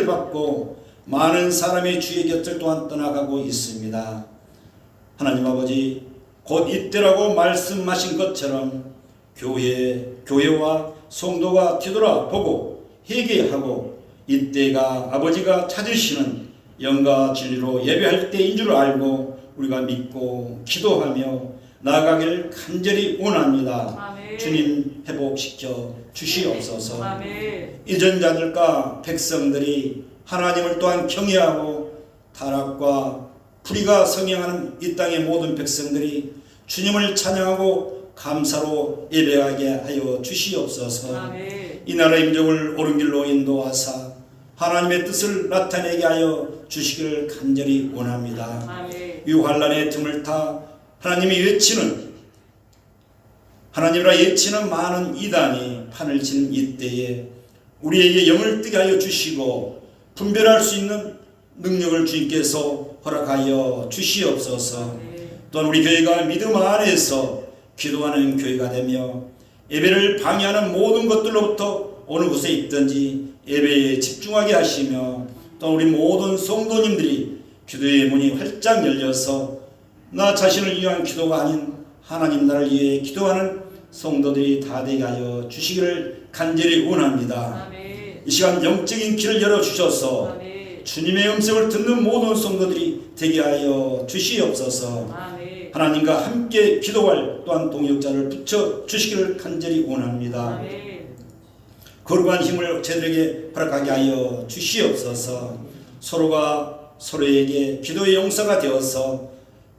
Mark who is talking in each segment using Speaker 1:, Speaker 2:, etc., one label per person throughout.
Speaker 1: 받고 많은 사람이 주의 곁을 또한 떠나가고 있습니다. 하나님 아버지, 곧 이때라고 말씀하신 것처럼 교회와 성도가 뒤돌아보고 회개하고 이때가 아버지가 찾으시는 영과 진리로 예배할 때인 줄 알고 우리가 믿고 기도하며 나아가기를 간절히 원합니다.
Speaker 2: 아멘.
Speaker 1: 주님 회복시켜 주시옵소서.
Speaker 2: 아멘.
Speaker 1: 이전자들과 백성들이 하나님을 또한 경외하고 타락과 불의가 성행하는 이 땅의 모든 백성들이 주님을 찬양하고 감사로 예배하게 하여 주시옵소서.
Speaker 2: 아멘.
Speaker 1: 이 나라 민족을 옳은 길로 인도하사 하나님의 뜻을 나타내게 하여 주시기를 간절히 원합니다.
Speaker 2: 아멘.
Speaker 1: 유환란의 틈을 타 하나님이라 예치는 많은 이단이 판을 치는 이때에 우리에게 영을 뜨게 하여 주시고 분별할 수 있는 능력을 주님께서 허락하여 주시옵소서. 또한 우리 교회가 믿음 안에서 기도하는 교회가 되며 예배를 방해하는 모든 것들로부터 어느 곳에 있든지 예배에 집중하게 하시며 또 우리 모든 성도님들이 기도의 문이 활짝 열려서 나 자신을 위한 기도가 아닌 하나님 나라를 위해 기도하는 성도들이 다 되게 하여 주시기를 간절히 원합니다.
Speaker 2: 아멘.
Speaker 1: 이 시간 영적인 길을 열어주셔서
Speaker 2: 아멘.
Speaker 1: 주님의 음성을 듣는 모든 성도들이 되게 하여 주시옵소서.
Speaker 2: 아멘.
Speaker 1: 하나님과 함께 기도할 또한 동역자를 붙여 주시기를 간절히 원합니다.
Speaker 2: 아멘.
Speaker 1: 거룩한 힘을 저들에게 허락하게 하여 주시옵소서. 서로가 서로에게 기도의 용사가 되어서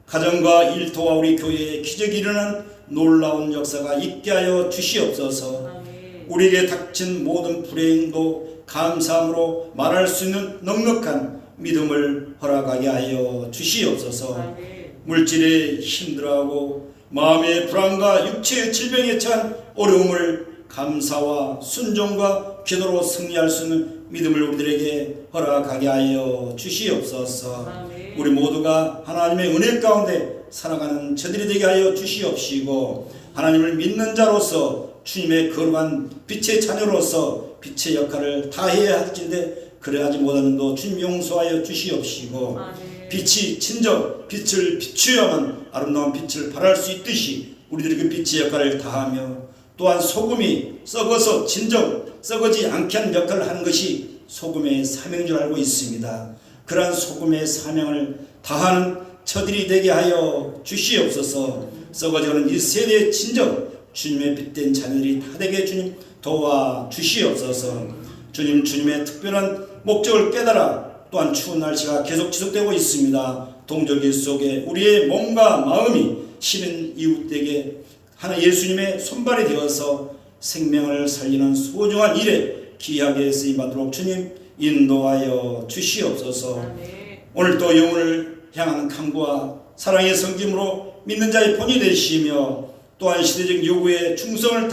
Speaker 1: 가정과 일터와 우리 교회에 기적이 일어난 놀라운 역사가 있게 하여 주시옵소서.
Speaker 2: 아멘.
Speaker 1: 우리에게 닥친 모든 불행도 감사함으로 말할 수 있는 넉넉한 믿음을 허락하게 하여 주시옵소서.
Speaker 2: 아멘.
Speaker 1: 물질에 힘들어하고 마음의 불안과 육체의 질병에 처한 어려움을 감사와 순종과 기도로 승리할 수 있는 믿음을 우리들에게 허락하게 하여 주시옵소서.
Speaker 2: 아멘.
Speaker 1: 우리 모두가 하나님의 은혜 가운데 살아가는 저들이 되게 하여 주시옵시고 하나님을 믿는 자로서 주님의 거룩한 빛의 자녀로서 빛의 역할을 다해야 할진데 그래하지 못하는도 주님 용서하여 주시옵시고
Speaker 2: 아멘.
Speaker 1: 빛이 진정 빛을 비추어야만 아름다운 빛을 발할 수 있듯이 우리들이 그 빛의 역할을 다하며 또한 소금이 썩어서 진정 썩어지 않게 하는 역할을 하는 것이 소금의 사명인 줄 알고 있습니다. 그러한 소금의 사명을 다하는 저들이 되게 하여 주시옵소서. 썩어져가는 이 세대의 진정 주님의 빛된 자녀들이 다 되게 주님 도와 주시옵소서. 주님의 특별한 목적을 깨달아 또한 추운 날씨가 계속 지속되고 있습니다. 동절기 속에 우리의 몸과 마음이 시민 이웃에게 하나 예수님의 손발이 되어서 생명을 살리는 소중한 일에 귀하게 쓰임받도록 주님 인도하여 주시옵소서.
Speaker 2: 아멘.
Speaker 1: 오늘도 영혼을 향한 강구와 사랑의 섬김으로 믿는 자의 본이 되시며 또한 시대적 요구에 충성을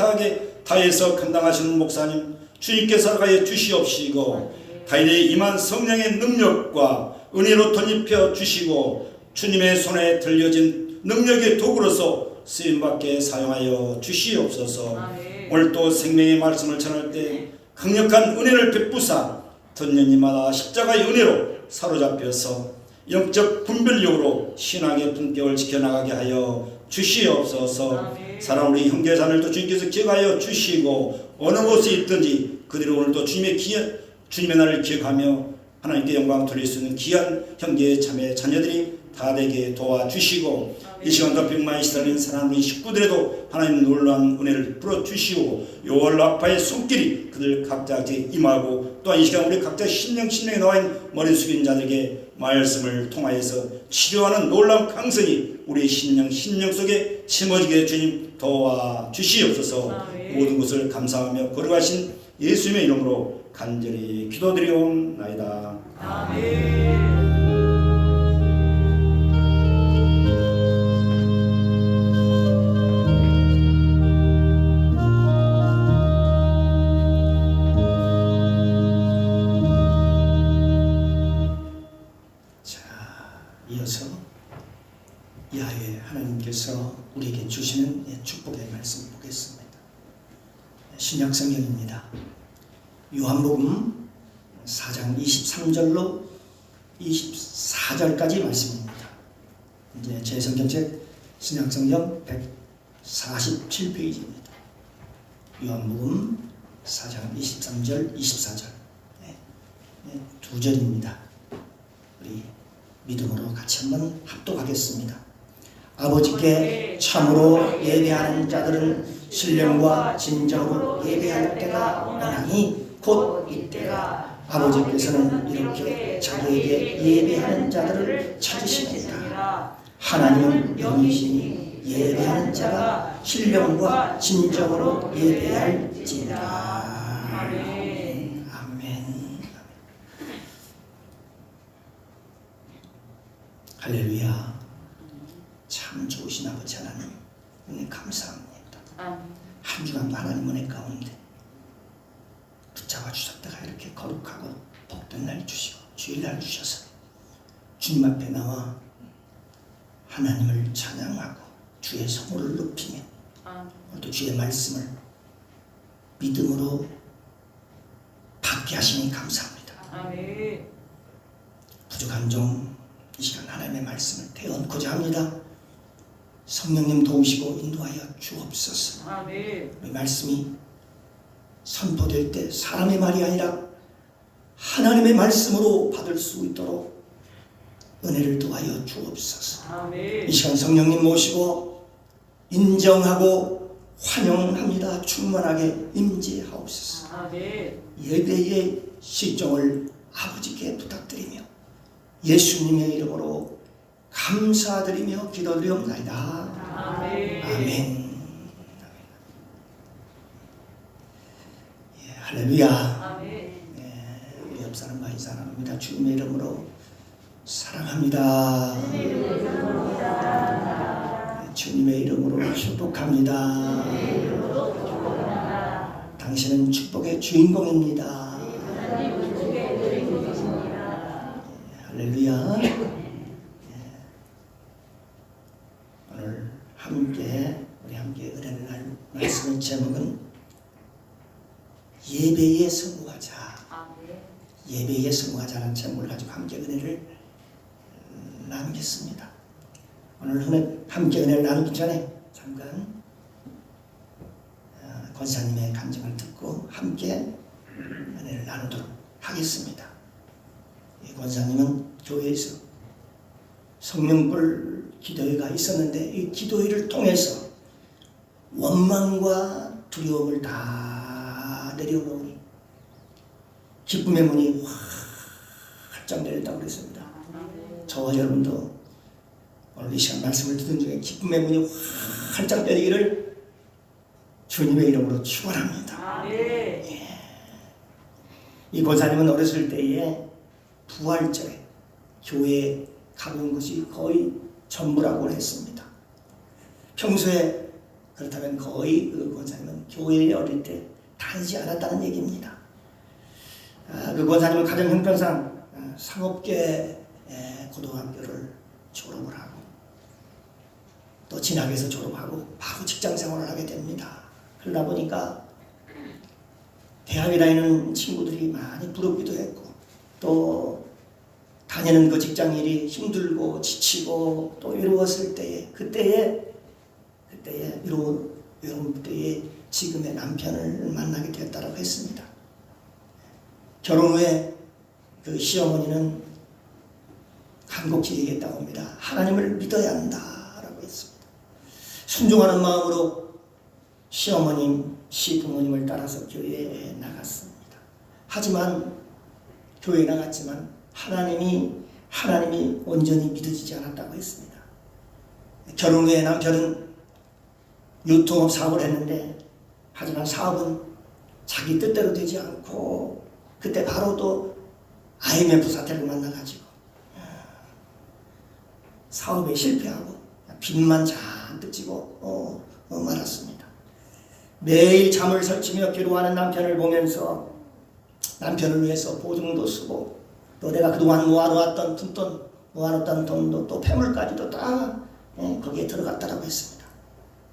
Speaker 1: 다해서 감당하시는 목사님 주님께서 허락하여 주시옵시고 다윗에 임한 성령의 능력과 은혜로 덧입혀 주시고 주님의 손에 들려진 능력의 도구로서 쓰임받게 사용하여 주시옵소서.
Speaker 2: 아멘.
Speaker 1: 오늘 또 생명의 말씀을 전할 때 강력한 은혜를 베푸사 던년이마다 십자가의 은혜로 사로잡혀서 영적 분별력으로 신앙의 품격을 지켜나가게 하여 주시옵소서.
Speaker 2: 아멘.
Speaker 1: 사랑 우리 형제자매들도 주님께서 기억하여 주시고 어느 곳에 있든지 그들이 오늘도 주님의 날을 기억하며 하나님께 영광 돌릴 수 있는 귀한 형제 자매 자녀들이 다 되게 도와주시고 이 시간도 병마에 시달린 사랑하는 식구들에도 하나님 놀라운 은혜를 풀어주시고 요월 아파의 손길이 그들 각자에게 임하고 또한 이 시간 우리 각자 신령에 나와있는 머리 숙인 자들에게 말씀을 통하여서 치료하는 놀라운 강선이 우리 신령 속에 심어지게 주님 도와주시옵소서. 모든 것을 감사하며 거룩하신 예수님의 이름으로 간절히 기도드리옵나이다.
Speaker 2: 아멘.
Speaker 3: 이어서 야훼 하나님께서 우리에게 주시는 축복의 말씀을 보겠습니다. 신약 성경입니다. 요한복음 4장 23절로 24절까지 말씀입니다. 이제 제 성경책 신약성경 147페이지입니다. 요한복음 4장 23절, 24절 두 절입니다. 우리 믿음으로 같이 한번 합독하겠습니다. 아버지께 참으로 예배하는 자들은 신령과 진정으로 예배할 때가 오나니 곧 이때라. 아버지께서는 이렇게 자기에게 예배하는 자들을 찾으시니라. 하나님은 영이시니 예배하는 자가 신령과 진정으로 예배할지니라. 아멘. 아멘. 할렐루야. 참 좋으신 아버지 하나님, 은혜 감사합니다. 한 주간도 하나님 은혜 가운데 붙잡아 주셨다가 이렇게 거룩하고 복된 날 주시고 주일날 주셔서 주님 앞에 나와 하나님을 찬양하고 주의 성호를 높이며 또 주의 말씀을 믿음으로 받게 하시니 감사합니다.
Speaker 2: 아멘.
Speaker 3: 부족한 종 이 시간 하나님의 말씀을 대언고자 합니다. 성령님 도우시고 인도하여 주옵소서.
Speaker 2: 아멘.
Speaker 3: 이 말씀이 선포될 때 사람의 말이 아니라 하나님의 말씀으로 받을 수 있도록 은혜를 도하여 주옵소서.
Speaker 2: 아멘.
Speaker 3: 이 시간 성령님 모시고 인정하고 환영합니다. 충만하게 임재하옵소서.
Speaker 2: 아멘.
Speaker 3: 예배의 시정을 아버지께 부탁드리며 예수님의 이름으로 감사드리며 기도드리옵나이다.
Speaker 2: 아멘.
Speaker 3: 아멘. 예, 할렐루야.
Speaker 2: 아멘.
Speaker 3: 예, 우리 옆 사람과 이 사람입니다. 주님의 이름으로 사랑합니다. 예, 주님의 이름으로 축복합니다. 당신은 축복의 주인공입니다. 할렐루야. 오늘 우리 함께 은혜를 날 말씀의 제목은 예배에 성공하자. 예배에 성공하자는 제목을 가지고 함께 은혜를 나누겠습니다. 오늘 함께 은혜를 나누기 전에 잠깐 권사님의 간증을 듣고 함께 은혜를 나누도록 하겠습니다. 이 권사님은 교회에서 성령불 기도회가 있었는데 이 기도회를 통해서 원망과 두려움을 다 내려놓으니 기쁨의 문이 활짝 열렸다고 그랬습니다. 저와 여러분도 오늘 이 시간 말씀을 듣는 중에 기쁨의 문이 활짝 열리기를 주님의 이름으로 축원합니다. 이 권사님은 어렸을 때에 부활절에 교회에 가본 것이 거의 전부라고 했습니다. 평소에 그렇다면 거의 그 권사님은 교회에 어릴 때 다니지 않았다는 얘기입니다. 그 권사님은 가정 형편상 상업계 고등학교를 졸업을 하고 또 진학에서 졸업하고 바로 직장 생활을 하게 됩니다. 그러다 보니까 대학에 다니는 친구들이 많이 부럽기도 했고 또 다니는 그 직장 일이 힘들고 지치고 또 외로웠을 때에 그때에 외로운 때에 지금의 남편을 만나게 되었다고 했습니다. 결혼 후에 그 시어머니는 간곡히 얘기했다고 합니다. 하나님을 믿어야 한다라고 했습니다. 순종하는 마음으로 시부모님을 따라서 교회에 나갔습니다. 하지만 교회에 나갔지만 하나님이 온전히 믿어지지 않았다고 했습니다. 결혼 후에 남편은 유통업 사업을 했는데 하지만 사업은 자기 뜻대로 되지 않고 그때 바로 또 IMF 사태를 만나가지고 사업에 실패하고 빚만 잔뜩 지고 말았습니다. 매일 잠을 설치며 기도하는 남편을 보면서 남편을 위해서 보증도 쓰고 또 내가 그동안 모아놓았던 푼돈 모아놓았던 돈도 또 폐물까지도 다 거기에 들어갔다라고 했습니다.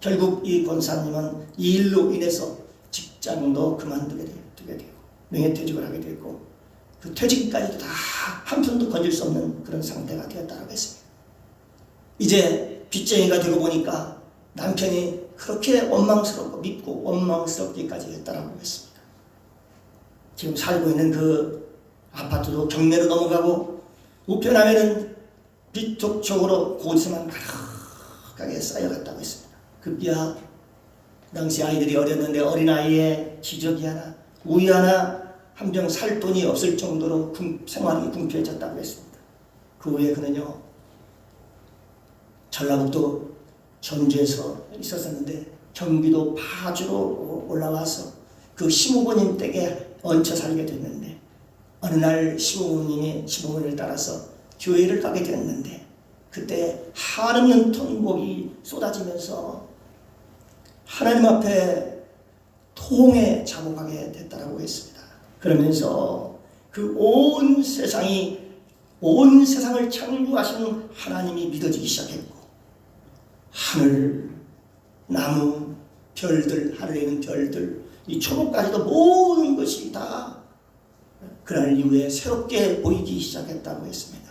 Speaker 3: 결국 이 권사님은 이 일로 인해서 직장도 그만두게 되고 명예퇴직을 하게 되고 그 퇴직까지도 다 한푼도 건질 수 없는 그런 상태가 되었다고 했습니다. 이제 빚쟁이가 되고 보니까 남편이 그렇게 원망스럽고 밉고 원망스럽기까지 했다고 했습니다. 지금 살고 있는 그 아파트도 경매로 넘어가고 우편함에는 빚족적으로 고지서만 가득하게 쌓여갔다고 했습니다. 급기야 당시 아이들이 어렸는데 어린아이에 기저귀 하나, 우유 하나, 한 병 살 돈이 없을 정도로 생활이 궁핍해졌다고 했습니다. 그 후에 그는요, 전라북도 전주에서 있었었는데 경기도 파주로 올라와서 그 시부모님 댁에 얹혀 살게 됐는데 어느 날 시부모님을 따라서 교회를 가게 됐는데 그때 한없는 통곡이 쏟아지면서 하나님 앞에 통에 자복하게 됐다라고 했습니다. 그러면서 그 온 세상을 창조하시는 하나님이 믿어지기 시작했고 하늘, 나무, 별들, 하늘에 있는 별들, 이 초록까지도 모든 것이 다 그날 이후에 새롭게 보이기 시작했다고 했습니다.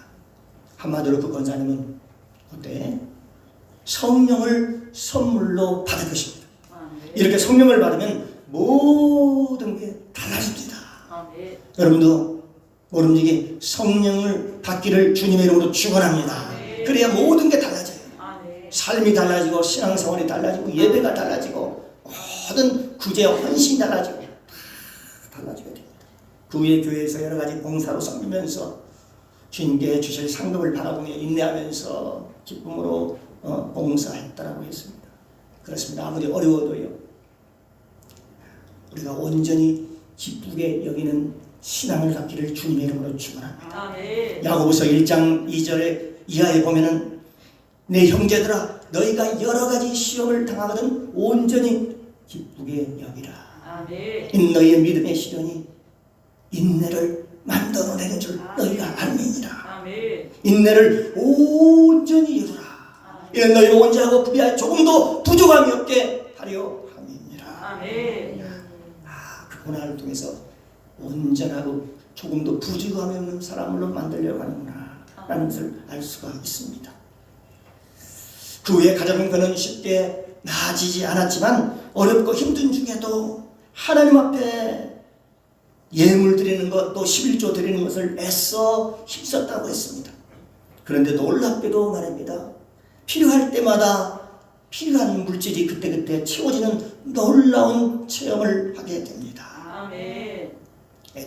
Speaker 3: 한마디로 그 권사님은 어때? 성령을 선물로 받을 것입니다. 이렇게 성령을 받으면 모든 게 달라집니다. 여러분도 모름지기 성령을 받기를 주님의 이름으로 축원합니다. 그래야 모든 게 달라져요. 삶이 달라지고 신앙생활이 달라지고 예배가 달라지고 모든 구제와 헌신이 달라지고 다 달라지게 됩니다. 그 후에 교회에서 여러 가지 봉사로 섬기면서 주님께 주실 상급을 바라보며 인내하면서 기쁨으로 봉사했다라고 했습니다. 그렇습니다. 아무리 어려워도요, 우리가 온전히 기쁘게 여기는 신앙을 갖기를 주님의 이름으로 축원합니다. 야고보서 1장 2절에 이하에 보면은 내 형제들아 너희가 여러 가지 시험을 당하거든 온전히 기쁘게 여기라. 너희의 믿음의 시련이 인내를 만들어내는 줄 너희가 알미니라. 인내를 온전히 이루라. 이는 너희가 온전하고 부비하여 조금도 부족함이 없게 하려 함이니라. 그 고난을 통해서 온전하고 조금도 부족함이 없는 사람으로 만들려고 하는구나 라는 것을 알 수가 있습니다. 그 후에 가정은 그는 쉽게 나아지지 않았지만 어렵고 힘든 중에도 하나님 앞에 예물 드리는 것, 또 11조 드리는 것을 애써 힘썼다고 했습니다. 그런데 놀랍게도 말입니다. 필요할 때마다 필요한 물질이 그때그때 채워지는 놀라운 체험을 하게 됩니다.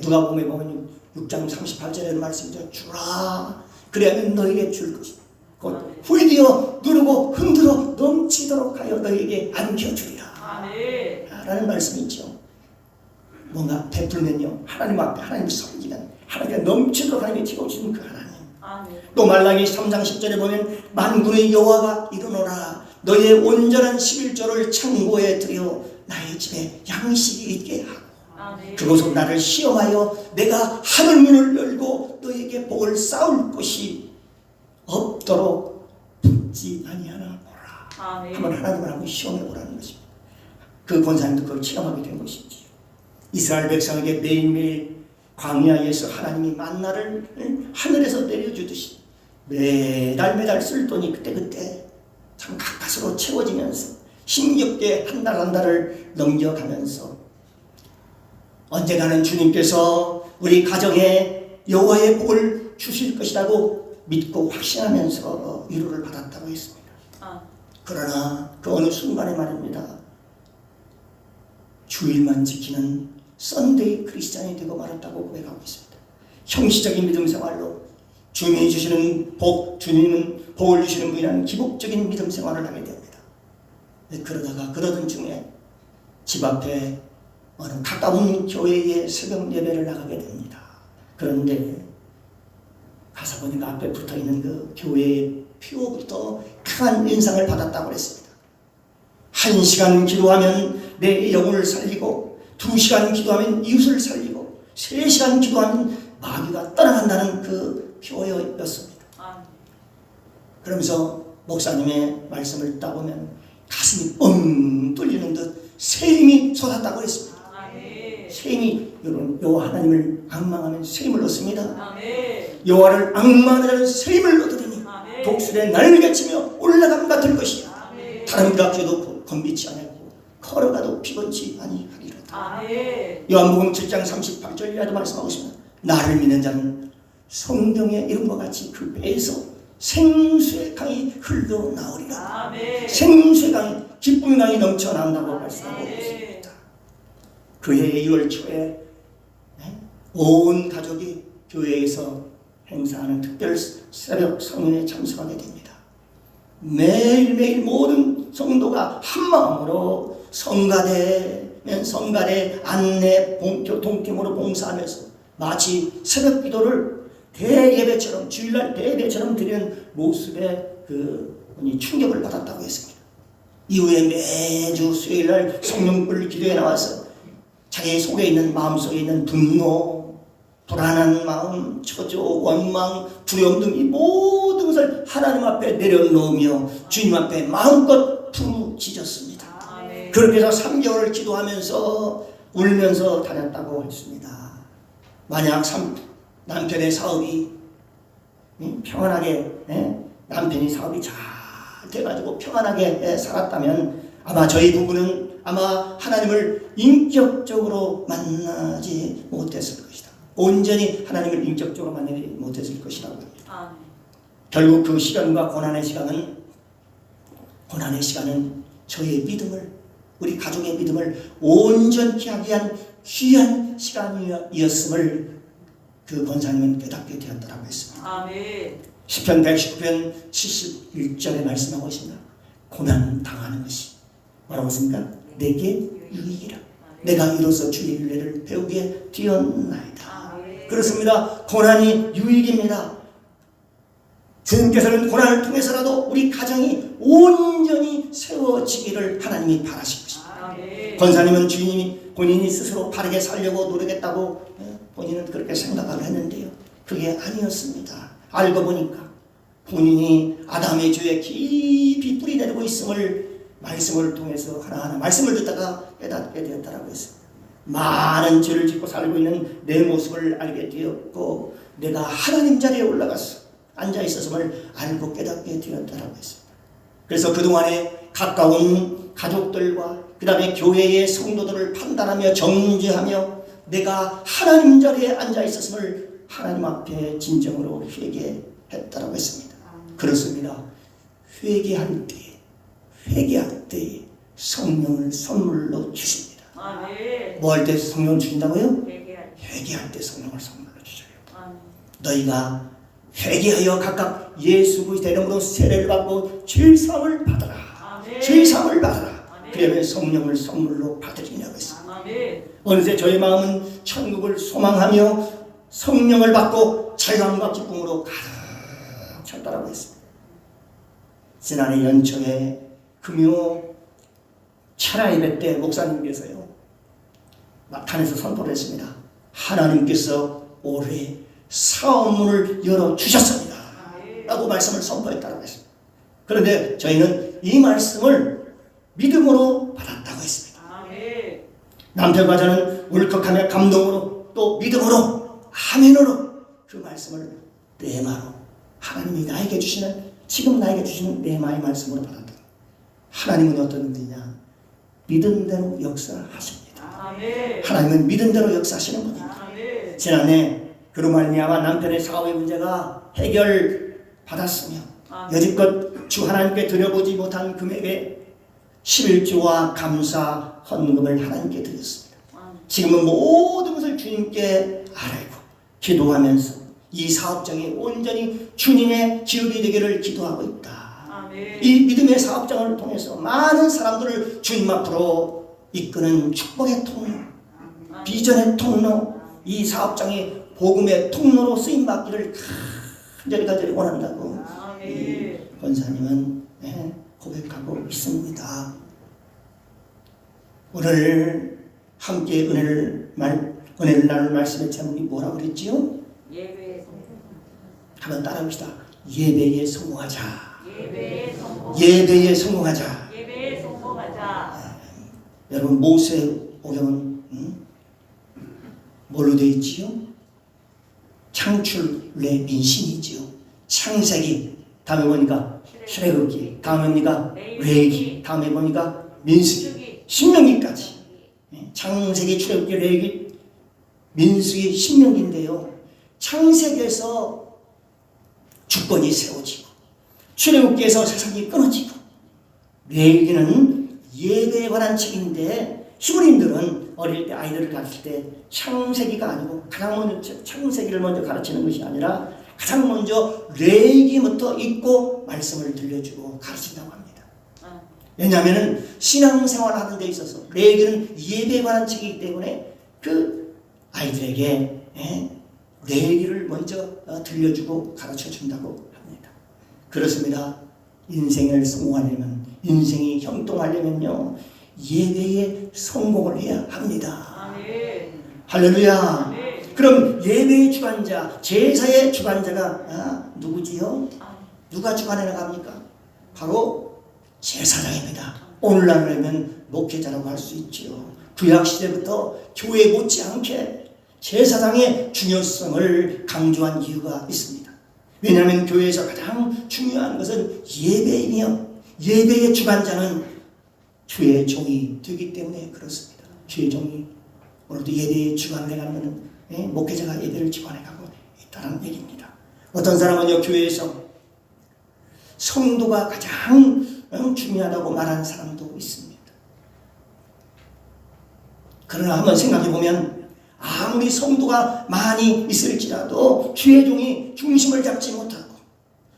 Speaker 3: 누가복음에 보면 6장 38절에 말씀이죠. 주라 그래야면 너희에게 줄 것이다. 곧 후이되어 누르고 흔들어 넘치도록 하여 너희에게 안겨주리라 라는 말씀이 있죠. 뭔가 베풀면요 하나님 앞에 하나님을 섬기는 하나님께 넘치도록 하나님이 채워주는 그 하나님. 또 말라기 3장 10절에 보면 만군의 여호와가 이르노라 너희의 온전한 11조를 창고에 들여 나의 집에 양식이 있게 하고 그곳으로 나를 시험하여 내가 하늘문을 열고 너희에게 복을 쌓을 곳이 없도록 붙지 아니하나 보라. 한번 하나님을 한번 시험해 보라는 것입니다. 그 권사님도 그걸 체험하게 된 것이지요. 이스라엘 백성에게 매일매일 광야에서 하나님이 만나를 하늘에서 내려주듯이 매달 쓸 돈이 그때그때 참 가까스로 채워지면서 힘겹게 한 달 한 달을 넘겨가면서 언젠가는 주님께서 우리 가정에 여호와의 복을 주실 것이라고 믿고 확신하면서 위로를 받았다고 했습니다. 그러나 그 어느 순간에 말입니다. 주일만 지키는 썬데이 크리스찬이 되고 말았다고 고백하고 있습니다. 형식적인 믿음 생활로 주님이 주시는 복, 주님은 복을 주시는 분이라는 기복적인 믿음 생활을 하게 됩니다. 그러던 중에 집 앞에 어느 가까운 교회에 새벽 예배를 나가게 됩니다. 그런데 가서 보니까 앞에 붙어있는 그 교회의 표부터 강한 인상을 받았다고 했습니다. 1시간 기도하면 내 영혼을 살리고 2시간 기도하면 이웃을 살리고 3시간 기도하면 마귀가 떠나간다는 그 표였습니다. 그러면서 목사님의 말씀을 듣다 보면 가슴이 뻥 뚫리는 듯 새 힘이 솟았다고 했습니다. 셈이 여러분 여호와 하나님을 앙망하면 셈을 얻습니다.
Speaker 2: 아멘.
Speaker 3: 여호와를 앙망하는 셈을 얻으리니
Speaker 2: 아멘.
Speaker 3: 독수리의 날개치며 올라감 같을 것이야.
Speaker 2: 아멘.
Speaker 3: 다람쥐가 뛰어도 건비치 아니하고 걸어가도 피곤치 아니하리로다.
Speaker 2: 아멘.
Speaker 3: 요한복음 7장 38절이라도 말씀하고 있습니다. 나를 믿는 자는 성경의 이름과 같이 그 배에서 생수의 강이 흘러나오리라.
Speaker 2: 아멘.
Speaker 3: 생수의 강이 기쁨의 강이 넘쳐난다고 말씀하고
Speaker 2: 아멘.
Speaker 3: 있습니다. 그해 2월 초에 온 가족이 교회에서 행사하는 특별 새벽 성인에 참석하게 됩니다. 매일매일 모든 성도가 한 마음으로 성가대면 성가대 안내 교통팀으로 봉사하면서 마치 새벽 기도를 대예배처럼 주일날 대예배처럼 드리는 모습에 충격을 받았다고 했습니다. 이후에 매주 수요일날 성령불 기도에 나와서 자기 속에 있는 마음속에 있는 분노, 불안한 마음, 초조, 원망, 두려움 등 이 모든 것을 하나님 앞에 내려놓으며 주님 앞에 마음껏 부르짖었습니다.
Speaker 2: 아멘.
Speaker 3: 그렇게 해서 3개월을 기도하면서 울면서 다녔다고 했습니다. 만약 남편의 사업이 평안하게 남편이 사업이 잘 돼가지고 평안하게 살았다면 아마 저희 부부는 아마 하나님을 인격적으로 만나지 못했을 것이다. 온전히 하나님을 인격적으로 만나지 못했을 것이라고 합니다.
Speaker 2: 아멘.
Speaker 3: 결국 그 시간과 고난의 시간은 저의 믿음을, 우리 가족의 믿음을 온전히 하기 위한 귀한 시간이었음을 그 권사님은 깨닫게 되었다고 했습니다.
Speaker 2: 아멘.
Speaker 3: 시편 119편 71절에 말씀하고 있습니다. 고난 당하는 것이 뭐라고 했습니까? 내게 유익이라. 내가 이로써 주의 윤례를 배우게 되었나이다.
Speaker 2: 아멘.
Speaker 3: 그렇습니다. 고난이 유익입니다. 주님께서는 고난을 통해서라도 우리 가정이 온전히 세워지기를 하나님이 바라신 것입니다.
Speaker 2: 아멘.
Speaker 3: 권사님은 주님이 본인이 스스로 바르게 살려고 노력했다고 본인은 그렇게 생각을 했는데요. 그게 아니었습니다. 알고 보니까 본인이 아담의 죄에 깊이 뿌리 내리고 있음을 말씀을 통해서 하나하나 말씀을 듣다가 깨닫게 되었다라고 했습니다. 많은 죄를 짓고 살고 있는 내 모습을 알게 되었고 내가 하나님 자리에 올라가서 앉아 있었음을 알고 깨닫게 되었다라고 했습니다. 그래서 그동안에 가까운 가족들과 그 다음에 교회의 성도들을 판단하며 정죄하며 내가 하나님 자리에 앉아 있었음을 하나님 앞에 진정으로 회개했다라고 했습니다. 그렇습니다. 회개할 때 성령을 선물로 주십니다.
Speaker 2: 아멘.
Speaker 3: 뭐 할 때 성령을 주신다고요?
Speaker 2: 회개할
Speaker 3: 회개할 때 성령을 선물로 주셔요.
Speaker 2: 아멘.
Speaker 3: 너희가 회개하여 각각 예수 그리스도의 이름으로 세례를 받고 죄사함을 받아라.
Speaker 2: 아멘.
Speaker 3: 죄사함을 받아라.
Speaker 2: 아멘.
Speaker 3: 그러면 성령을 선물로 받으리냐고 했습니다.
Speaker 2: 아멘.
Speaker 3: 어느새 저희 마음은 천국을 소망하며 성령을 받고 자유함과 기쁨으로 가득 찼다라고 했습니다. 지난해 연초에 금요 철야 예배 때 목사님께서요 마탄에서 선포를 했습니다. 하나님께서 올해 사업문을 열어주셨습니다 라고 말씀을 선포했다고 했습니다. 그런데 저희는 이 말씀을 믿음으로 받았다고 했습니다.
Speaker 2: 아멘.
Speaker 3: 남편과 저는 울컥하며 감동으로 또 믿음으로 아멘으로 그 말씀을 레마로 하나님이 나에게 주시는 지금 나에게 주시는 레마의 말씀으로 받았다. 하나님은 어떤 분이냐? 믿은 대로 역사하십니다.
Speaker 2: 아멘.
Speaker 3: 하나님은 믿은 대로 역사하시는 분입니다.
Speaker 2: 아멘.
Speaker 3: 지난해 그로 말미암아 남편의 사업의 문제가 해결받았으며 여지껏 주 하나님께 드려보지 못한 금액의 11조와 감사 헌금을 하나님께 드렸습니다. 지금은 모든 것을 주님께 아뢰고 기도하면서 이 사업장이 온전히 주님의 기업이 되기를 기도하고 있다.
Speaker 2: 아멘.
Speaker 3: 이 믿음의 사업장을 통해서 많은 사람들을 주님 앞으로 이끄는 축복의 통로, 비전의 통로, 이 사업장이 복음의 통로로 쓰임받기를 간절히 원한다고 이 권사님은 고백하고 있습니다. 오늘 함께 은혜를 나눌 말씀의 제목이 뭐라고 그랬지요?
Speaker 2: 예배에
Speaker 3: 한번 따라합시다. 예배에 성공하자.
Speaker 2: 예배에 성공.
Speaker 3: 예배에 성공하자.
Speaker 2: 예배에 성공하자.
Speaker 3: 여러분 모세오경은 민신이지요. 창세기, 다음에 보니까 출애굽기, 다음에 보니까 레위기, 다음에 보니까 민수기, 신명기까지. 창세기, 출애굽기, 레위기, 민수기, 신명기인데요. 창세기에서 주권이 세워지고 출애굽기에서 세상이 끊어지고 레위기는 예배에 관한 책인데 히브리인들은 어릴 때 아이들을 가르칠 때 창세기가 아니고 가장 먼저 창세기를 먼저 가르치는 것이 아니라 가장 먼저 레위기부터 읽고 말씀을 들려주고 가르친다고 합니다. 왜냐하면 신앙생활 하는 데 있어서 레위기는 예배에 관한 책이기 때문에 그 아이들에게 레위기를 먼저 들려주고 가르쳐준다고 합니다. 그렇습니다. 인생을 성공하려면, 인생이 형통하려면요, 예배에 성공을 해야 합니다.
Speaker 2: 아멘.
Speaker 3: 할렐루야.
Speaker 2: 아멘.
Speaker 3: 그럼 예배의 주관자, 제사의 주관자가 누구지요? 누가 주관해 나갑니까? 바로 제사장입니다. 오늘날로 하면 목회자라고 할 수 있지요. 구약시대부터 교회 못지않게 제사장의 중요성을 강조한 이유가 있습니다. 왜냐하면 교회에서 가장 중요한 것은 예배이며 예배의 주관자는 주의 종이 되기 때문에 그렇습니다. 주의 종이 오늘도 예배의 주관을 해가는 것은 목회자가 예배를 주관해가고 있다는 얘기입니다. 어떤 사람은요, 교회에서 성도가 가장 중요하다고 말하는 사람도 있습니다. 그러나 한번 생각해보면 아무리 성도가 많이 있을지라도 주의 종이 중심을 잡지 못하고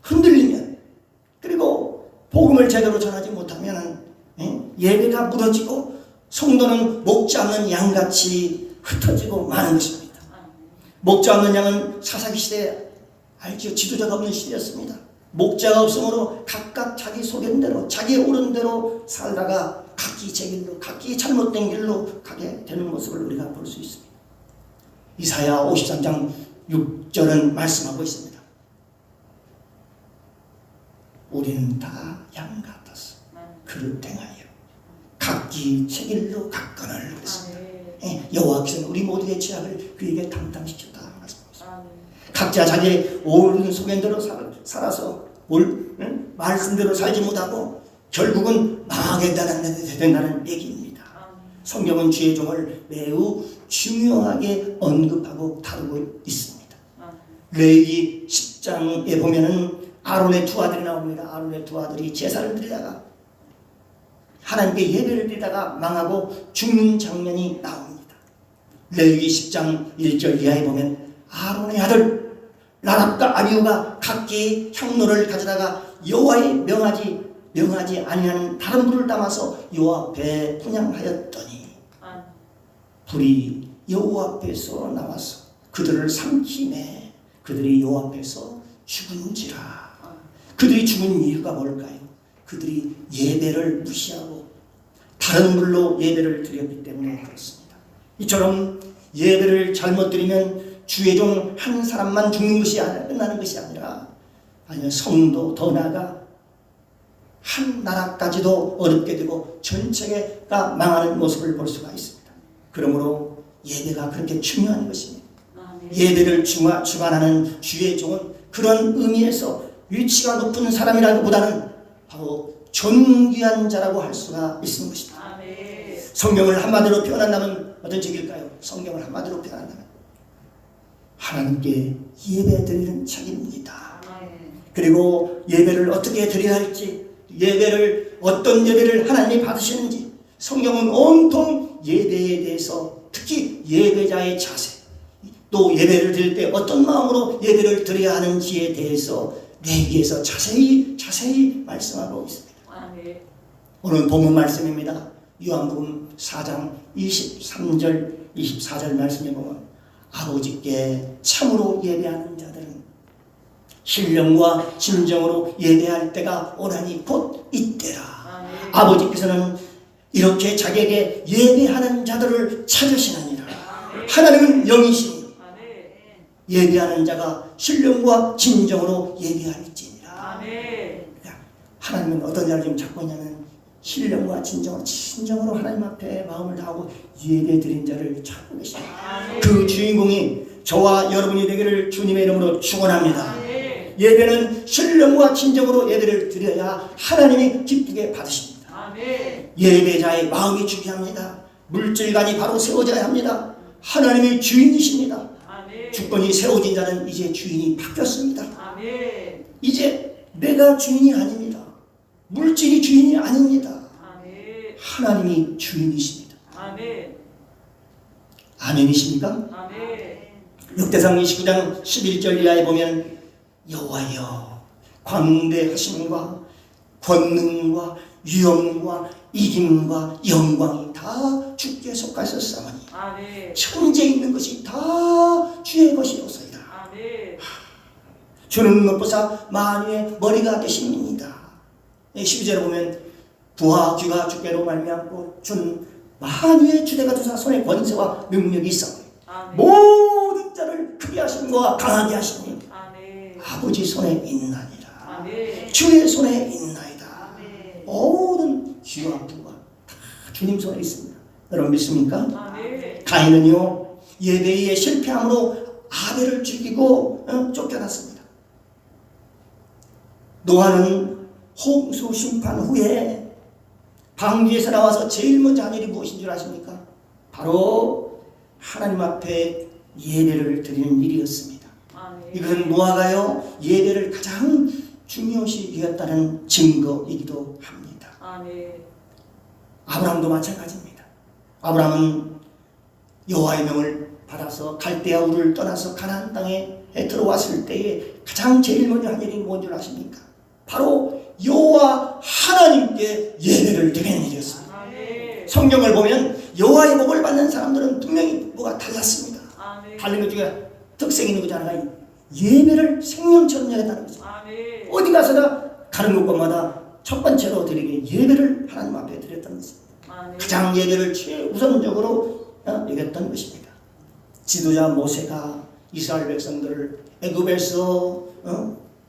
Speaker 3: 흔들리면, 그리고 복음을 제대로 전하지 못하면 예배가 무너지고 성도는 목지 않는 양같이 흩어지고 마는 것입니다. 목지 않는 양은 사사기 시대에 알지요? 지도자가 없는 시대였습니다. 목자가 없으므로 각각 자기 소견대로 자기 옳은 대로 살다가 각기 제 길로, 각기 잘못된 길로 가게 되는 모습을 우리가 볼 수 있습니다. 이사야 53장 6절은 말씀하고 있습니다. 우리는 다 양 같았어. 그릇 행하여 각기 제 길로 갔거늘 그랬습니다. 여호와께서는 우리 모두의 죄악을 그에게 담당시켰다 말씀하셨습니다. 각자 자기의 옳은 소견대로 살아서 말씀대로 살지 못하고 결국은 망하게 된다는 얘기입니다. 성경은 주의 종을 매우 중요하게 언급하고 다루고 있습니다. 레위기 10장에 보면은 아론의 두 아들이 나옵니다. 아론의 두 아들이 제사를 드리다가 하나님께 예배를 드리다가 망하고 죽는 장면이 나옵니다. 레위기 10장 1절 이하에 보면 아론의 아들 나답과 아비후가 각기 향로를 가져다가 여호와의 명하지 아니하는 다른 불을 담아서 여호와 앞에 분향하였더니 불이 여호와 앞에서 나와서 그들을 삼키매 그들이 여호와 앞에서 죽은지라. 그들이 죽은 이유가 뭘까요? 그들이 예배를 무시하고 다른 불로 예배를 드렸기 때문에 그렇습니다. 이처럼 예배를 잘못 드리면 주의 종 한 사람만 죽는 것이 끝나는 것이 아니라 성도 더 나아가 한 나라까지도 어렵게 되고 전체가 망하는 모습을 볼 수가 있습니다. 그러므로 예배가 그렇게 중요한 것입니다. 예배를 주관하는 주의 종은 그런 의미에서 위치가 높은 사람이라기보다는 바로 존귀한 자라고 할 수가 있는 것입니다. 성경을 한마디로 표현한다면 어떤 책일까요? 성경을 한마디로 표현한다면 하나님께 예배 드리는 책입니다. 그리고 예배를 어떻게 드려야 할지, 어떤 예배를 하나님이 받으시는지, 성경은 온통 예배에 대해서 특히 예배자의 자세, 또 예배를 드릴 때 어떤 마음으로 예배를 드려야 하는지에 대해서 레위기에서 자세히 말씀하고 있습니다. 오늘 본문 말씀입니다. 요한복음 4장 23절 24절 말씀에 보면 아버지께 참으로 예배하는 자들은 신령과 진정으로 예배할 때가 오나니 곧 이때라. 아버지께서는 이렇게 자기에게 예배하는 자들을 찾으시느니라. 하나님은 영이시니 예배하는 자가 신령과 진정으로 예배할지니라. 하나님은 어떤 자를 지금 찾고 있냐면 신령과 진정으로 하나님 앞에 마음을 다하고 예배드린 자를 찾고 계십니다.
Speaker 2: 아멘.
Speaker 3: 그 주인공이 저와 여러분이 되기를 주님의 이름으로 축원합니다.
Speaker 2: 아멘.
Speaker 3: 예배는 신령과 진정으로 예배를 드려야 하나님이 기쁘게 받으십니다.
Speaker 2: 아멘.
Speaker 3: 예배자의 마음이 중요합니다. 물질관이 바로 세워져야 합니다. 하나님이 주인이십니다.
Speaker 2: 아멘.
Speaker 3: 주권이 세워진 자는 이제 주인이 바뀌었습니다.
Speaker 2: 아멘.
Speaker 3: 이제 내가 주인이 아닙니다. 물질이 주인이 아닙니다.
Speaker 2: 아멘.
Speaker 3: 하나님이 주인이십니다.
Speaker 2: 아멘.
Speaker 3: 아멘이십니까?
Speaker 2: 아멘.
Speaker 3: 역대상 29장 11절 이하에 보면 여호와여 광대하심과 권능과 위엄과 이김과 영광이 다 주께 속하셨사오니
Speaker 2: 아멘.
Speaker 3: 천지에 있는 것이 다 주의 것이옵소이다.
Speaker 2: 아멘.
Speaker 3: 주는 무엇보사 만유의 머리가 되십니다. 12절에 보면 부와 귀가 주께로 말미암고 주는 만유의 주대가 주사 손에 권세와 능력이 있어
Speaker 2: 아멘.
Speaker 3: 모든 자를 크게 하심과 강하게 하시니
Speaker 2: 아멘.
Speaker 3: 아버지 손에 있나니라.
Speaker 2: 아멘.
Speaker 3: 주의 손에 있나이다.
Speaker 2: 아멘.
Speaker 3: 모든 귀와 부가 다 주님 손에 있습니다. 여러분 믿습니까?
Speaker 2: 아멘.
Speaker 3: 가인은요 예배에 실패함으로 아벨을 죽이고 쫓겨났습니다. 노아는 홍수 심판 후에 방주에서 나와서 제일 먼저 한 일이 무엇인 줄 아십니까? 바로 하나님 앞에 예배를 드리는 일이었습니다.
Speaker 2: 아멘.
Speaker 3: 이것은 노아가요 예배를 가장 중요시 여겼다는 증거이기도 합니다.
Speaker 2: 아멘.
Speaker 3: 아브라함도 마찬가지입니다. 아브라함은 여호와의 명을 받아서 갈대아 우를 떠나서 가나안 땅에 들어왔을 때에 가장 제일 먼저 한 일이 뭔 줄 아십니까? 바로 여호와 하나님께 예배를 드리는 일이었습니다.
Speaker 2: 아멘.
Speaker 3: 성경을 보면 여호와의 복을 받는 사람들은 분명히 뭐가 달랐습니다.
Speaker 2: 아멘.
Speaker 3: 다른 것 중에 특색 있는 것 중 하나가 예배를 생명처럼 여겼다는 거죠.
Speaker 2: 아멘.
Speaker 3: 어디 가서나 가는 곳마다 첫 번째로 드리게 예배를 하나님 앞에 드렸다는 것입니다.
Speaker 2: 아멘.
Speaker 3: 가장 예배를 최우선적으로 여겼던 것입니다. 지도자 모세가 이스라엘 백성들을 애굽에서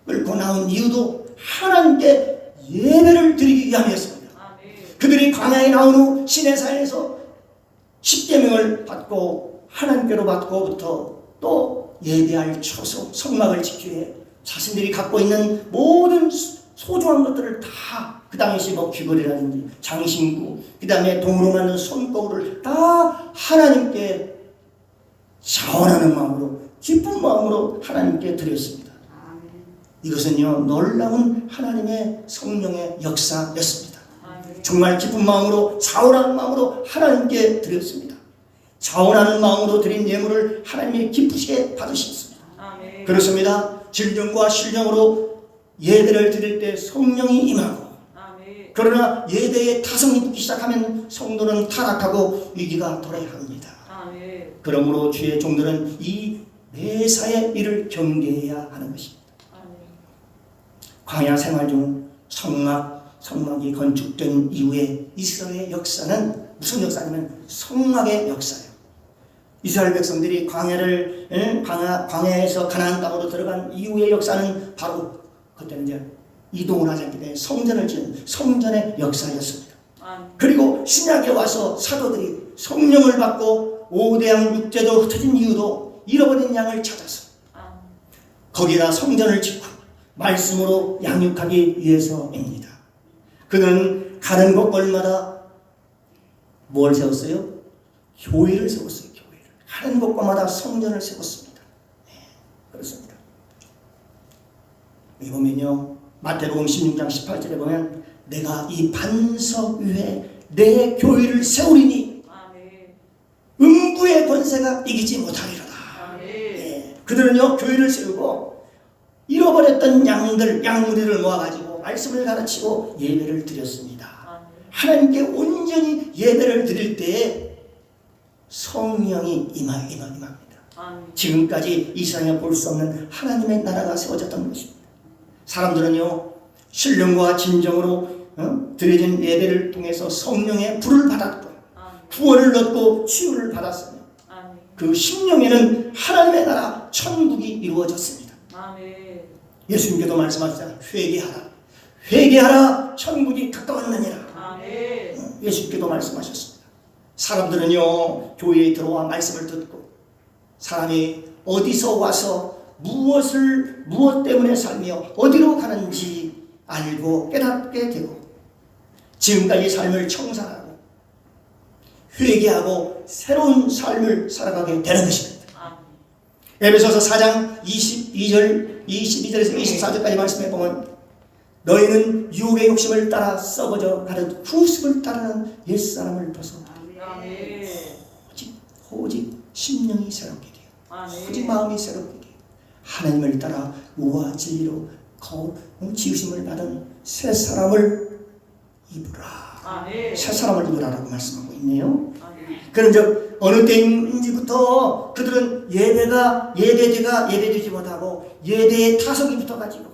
Speaker 3: 끌고 나온 이유도 하나님께 예배를 드리기 위함이었습니다.
Speaker 2: 아멘.
Speaker 3: 그들이 광야에 나온 후 시내산에서 십계명을 받고 하나님께로 받고부터 또 예배할 처소 성막을 지키기 위해 자신들이 갖고 있는 모든 소중한 것들을 다 그 당시 뭐 귀걸이라든지 장신구 그 다음에 동으로 만든 손거울을 다 하나님께 자원하는 마음으로 기쁜 마음으로 하나님께 드렸습니다.
Speaker 2: 아멘.
Speaker 3: 이것은요 놀라운 하나님의 성령의 역사였습니다.
Speaker 2: 아멘.
Speaker 3: 정말 기쁜 마음으로 자원하는 마음으로 하나님께 드렸습니다. 자원하는 마음으로 드린 예물을 하나님이 기쁘시게 받으셨습니다.
Speaker 2: 아멘.
Speaker 3: 그렇습니다. 진정과 신령으로 예배를 드릴 때 성령이 임하고
Speaker 2: 아멘.
Speaker 3: 그러나 예배에 타성이 붙기 시작하면 성도는 타락하고 위기가 도래야 합니다.
Speaker 2: 아멘.
Speaker 3: 그러므로 주의 종들은 이 매사의 일을 경계해야 하는 것입니다.
Speaker 2: 아멘.
Speaker 3: 광야 생활 중 성막이 건축된 이후에 이스라엘의 역사는 무슨 역사냐면 성막의 역사예요. 이스라엘 백성들이 광야에서 가나안 땅으로 들어간 이후의 역사는 바로 그때는 이제 이동을 하지 않기 때문에 성전을 지은 성전의 역사였습니다.
Speaker 2: 아멘.
Speaker 3: 그리고 신약에 와서 사도들이 성령을 받고 5대양 6제도 흩어진 이유도 잃어버린 양을 찾아서
Speaker 2: 아멘.
Speaker 3: 거기다 성전을 짓고 말씀으로 양육하기 위해서입니다. 그는 가는 곳곳마다 뭘 세웠어요? 교회를 세웠어요. 교회를. 가는 곳곳마다 성전을 세웠습니다. 네, 그렇습니다. 여기 보면요. 마태복음 16장 18절에 보면 내가 이 반석 위에 내 교회를 세우리니
Speaker 2: 아멘.
Speaker 3: 음부의 권세가 이기지 못하리로다.
Speaker 2: 아멘.
Speaker 3: 예, 그들은요 교회를 세우고 잃어버렸던 양무리를 모아가지고 말씀을 가르치고 예배를 드렸습니다.
Speaker 2: 아멘.
Speaker 3: 하나님께 온전히 예배를 드릴 때에 성령이 임합니다.
Speaker 2: 아멘.
Speaker 3: 지금까지 이 세상에 볼 수 없는 하나님의 나라가 세워졌던 것입니다. 사람들은요 신령과 진정으로 드려진 예배를 통해서 성령의 불을 받았고
Speaker 2: 아멘.
Speaker 3: 구원을 얻고 치유를 받았으며
Speaker 2: 아멘.
Speaker 3: 그 심령에는 하나님의 나라 천국이 이루어졌습니다.
Speaker 2: 아멘.
Speaker 3: 예수님께도 말씀하셨잖아요. 회개하라. 회개하라. 천국이 가까웠느니라.
Speaker 2: 아멘.
Speaker 3: 예수께도 말씀하셨습니다. 사람들은요, 교회에 들어와 말씀을 듣고 사람이 어디서 와서 무엇 때문에 살며 어디로 가는지 알고 깨닫게 되고 지금까지 삶을 청산하고 회개하고 새로운 삶을 살아가게 되는 것입니다. 에베소서 4장 22절에서 24절까지 말씀해 보면 너희는 유혹의 욕심을 따라 썩어져 가듯 후습을 따르는 옛사람을 벗어
Speaker 2: 아멘.
Speaker 3: 오직 심령이 새롭게 돼요.
Speaker 2: 아멘.
Speaker 3: 오직 마음이 새롭게 돼요. 하나님을 따라 우와 진리로 지으심을 받은 새 사람을 입으라.
Speaker 2: 아멘.
Speaker 3: 새 사람을 입으라라고 말씀하고 있네요.
Speaker 2: 아멘.
Speaker 3: 그런즉 어느 때인지부터 그들은 예배되지 못하고 예배의 타석이 붙어가지고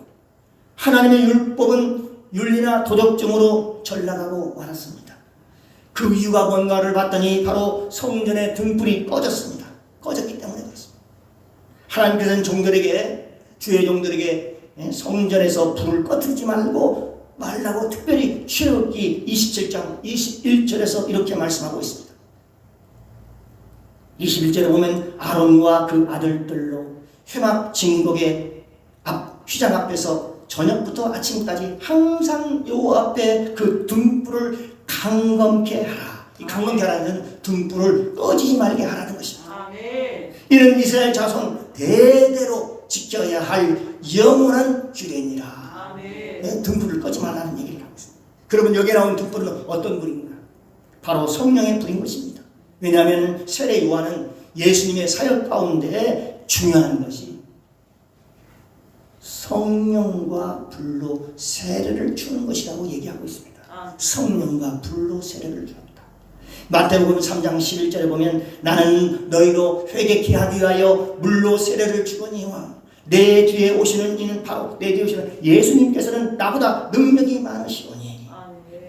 Speaker 3: 하나님의 율법은 윤리나 도덕증으로 전락하고 말았습니다. 그 이유가 뭔가를 봤더니 바로 성전의 등불이 꺼졌습니다. 꺼졌기 때문에 그렇습니다. 하나님께서는 종들에게 주의 종들에게 성전에서 불을 꺼뜨리지 말라고 특별히 출애굽기 27장 21절에서 이렇게 말씀하고 있습니다. 21절에 보면 아론과 그 아들들로 회막 진곡의 휘장 앞에서 저녁부터 아침까지 항상 여호와 앞에 그 등불을 강건케 하라. 이 강건케 하라는 등불을 꺼지지 말게 하라는 것입니다.
Speaker 2: 아멘.
Speaker 3: 이는 이스라엘 자손 대대로 지켜야 할 영원한 규례니라.
Speaker 2: 아멘.
Speaker 3: 등불을 꺼지 말라는 얘기를 하고 있습니다. 그러면 여기에 나온 등불은 어떤 불인가? 바로 성령의 불인 것입니다. 왜냐하면 세례 요한은 예수님의 사역 가운데 중요한 것이 성령과 불로 세례를 주는 것이라고 얘기하고 있습니다. 성령과 불로 세례를 주었다. 마태복음 3장 11절에 보면 나는 너희로 회개케 하기 위하여 물로 세례를 주거니와 내 뒤에 오시는 이는 바로 내 뒤에 오시는 예수님께서는 나보다 능력이 많으시오니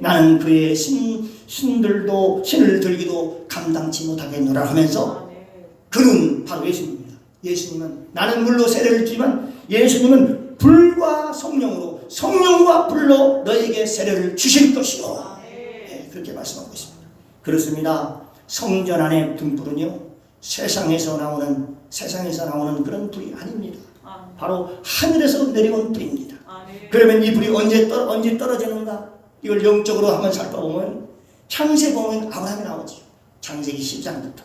Speaker 3: 나는 그의 신을 들기도 감당치 못하겠노라 하면서 그는 바로 예수님입니다. 예수님은 나는 물로 세례를 주지만 예수님은 불과 성령으로 성령과 불로 너에게 세례를 주실 것이요. 네, 그렇게 말씀하고 있습니다. 그렇습니다. 성전 안의 등불은요 세상에서 나오는 그런 불이 아닙니다. 바로 하늘에서 내려온 불입니다. 그러면 이 불이 언제 떨어지는가? 이걸 영적으로 한번 살펴보면 창세기 보면 아브라함이 나오죠. 창세기 10장부터.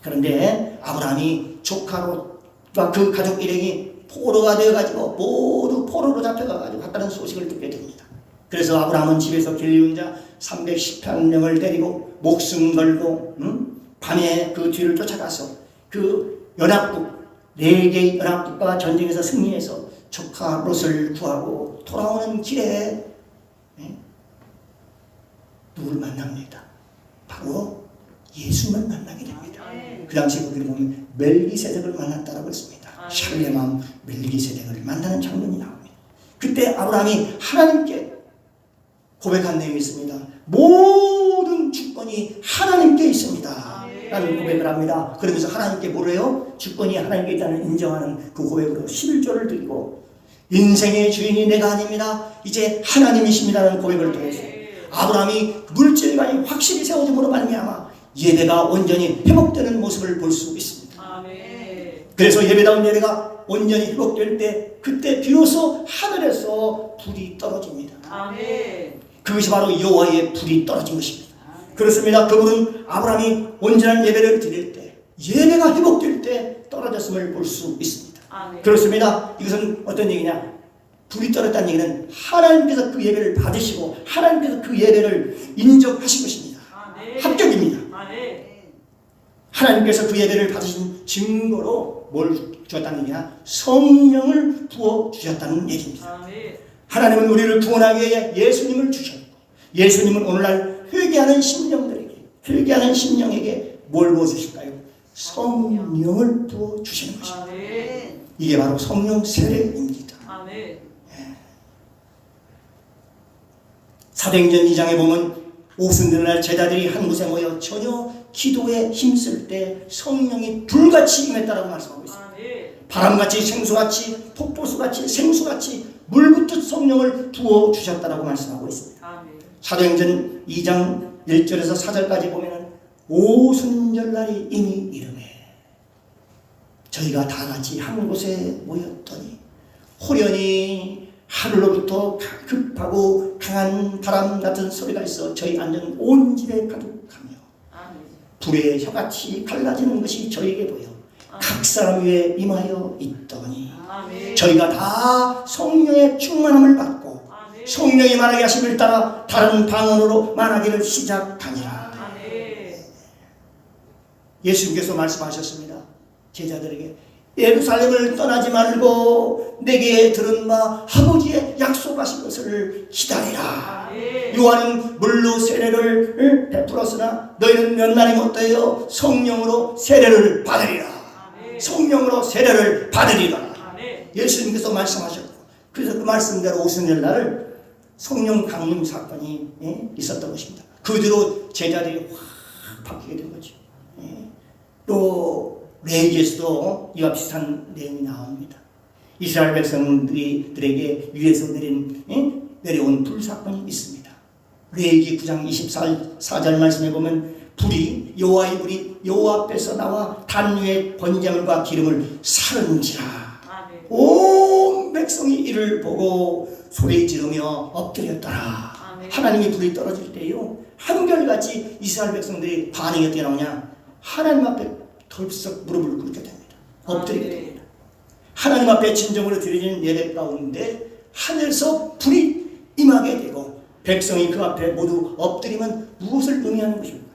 Speaker 3: 그런데 아브라함이 조카로과 그 가족 일행이 포로가 되어가지고 모두 포로로 잡혀가지고 갔다는 소식을 듣게 됩니다. 그래서 아브라함은 집에서 길리운 자 318명을 데리고 목숨 걸고 밤에 그 뒤를 쫓아가서 그 연합국 4개의 연합국과 전쟁에서 승리해서 조카 롯을 구하고 돌아오는 길에 누구를 만납니다. 바로 예수님을 만나게 됩니다. 그 당시 거기를 보면 멜기세덱을 만났다라고 했습니다. 샬레맘 멜기세덱을 만나는 장면이 나옵니다. 그때 아브라함이 하나님께 고백한 내용이 있습니다. 모든 주권이 하나님께 있습니다. 라는 고백을 합니다. 그러면서 하나님께 뭐래요? 주권이 하나님께 있다는 인정하는 그 고백으로 11조를 드리고 인생의 주인이 내가 아닙니다. 이제 하나님이십니다라는 고백을 통해서 아브라함이 물질관이 확실히 세워짐으로 말미암아 예배가 온전히 회복되는 모습을 볼 수 있습니다. 그래서 예배다운 예배가 온전히 회복될 때 그때 비로소 하늘에서 불이 떨어집니다. 그것이 바로 여호와의 불이 떨어진 것입니다. 그렇습니다. 그분은 아브라함이 온전한 예배를 드릴 때 예배가 회복될 때 떨어졌음을 볼 수 있습니다. 그렇습니다. 이것은 어떤 얘기냐? 불이 떨어졌다는 얘기는 하나님께서 그 예배를 받으시고 하나님께서 그 예배를 인정하신 것입니다. 합격입니다. 하나님께서 그 예배를 받으신 증거로 뭘 주었다는 얘기냐? 성령을 부어 주셨다는 얘기입니다. 하나님은 우리를 구원하기 위해 예수님을 주셨고 예수님은 오늘날 회개하는 심령에게 뭘 부어 주실까요? 성령을 부어 주시는 것입니다. 이게 바로 성령 세례입니다. 사도행전 2장에 보면 오순절날 제자들이 한 곳에 모여 전혀 기도에 힘쓸 때 성령이 불같이 임했다라고 말씀하고 있습니다. 바람같이 생수같이 폭포수같이 생수같이 물붓듯 성령을 부어 주셨다라고 말씀하고 있습니다. 사도행전 2장 1절에서 4절까지 보면은 오순절날이 이미 이르매 저희가 다 같이 한 곳에 모였더니 호련히 하늘로부터 급하고 강한 바람 같은 소리가 있어 저희 앉은 온 집에 가득하며
Speaker 2: 아멘.
Speaker 3: 불의 혀같이 갈라지는 것이 저에게 보여 각 사람 위에 임하여 있더니
Speaker 2: 아멘.
Speaker 3: 저희가 다 성령의 충만함을 받고
Speaker 2: 아멘.
Speaker 3: 성령이 말하게 하심을 따라 다른 방언으로 말하기를 시작하니라.
Speaker 2: 아멘.
Speaker 3: 예수님께서 말씀하셨습니다. 제자들에게 예루살렘을 떠나지 말고 내게 들은 바 아버지의 약속하신 것을 기다리라.
Speaker 2: 아멘.
Speaker 3: 요한은 물로 세례를 베풀었으나 너희는 몇 날이 못되어 성령으로 세례를 받으리라.
Speaker 2: 아멘.
Speaker 3: 성령으로 세례를 받으리라.
Speaker 2: 아멘.
Speaker 3: 예수님께서 말씀하셨고 그래서 그 말씀대로 오순절날 성령 강림 사건이 있었던 것입니다. 그 뒤로 제자들이 확 바뀌게 된 거죠. 또 레위기에서도 이와 비슷한 내용이 나옵니다. 이스라엘 백성들에게 위에서 내려온 불 사건이 있습니다. 레위기 9장 24절 말씀에 보면 불이 여호와의 불이 여호와 앞에서 나와 단 위에 번제물과 기름을 사른지라.
Speaker 2: 아멘.
Speaker 3: 온 백성이 이를 보고 소리 지르며 엎드렸더라.
Speaker 2: 아멘.
Speaker 3: 하나님의 불이 떨어질 때요 한결같이 이스라엘 백성들이 반응이 어떻게 나오냐. 하나님 앞에 덜썩 무릎을 꿇게 됩니다. 엎드리게 됩니다. 하나님 앞에 진정으로 드려지는 예배 가운데 하늘에서 불이 임하게 되고 백성이 그 앞에 모두 엎드리면 무엇을 의미하는 것입니까?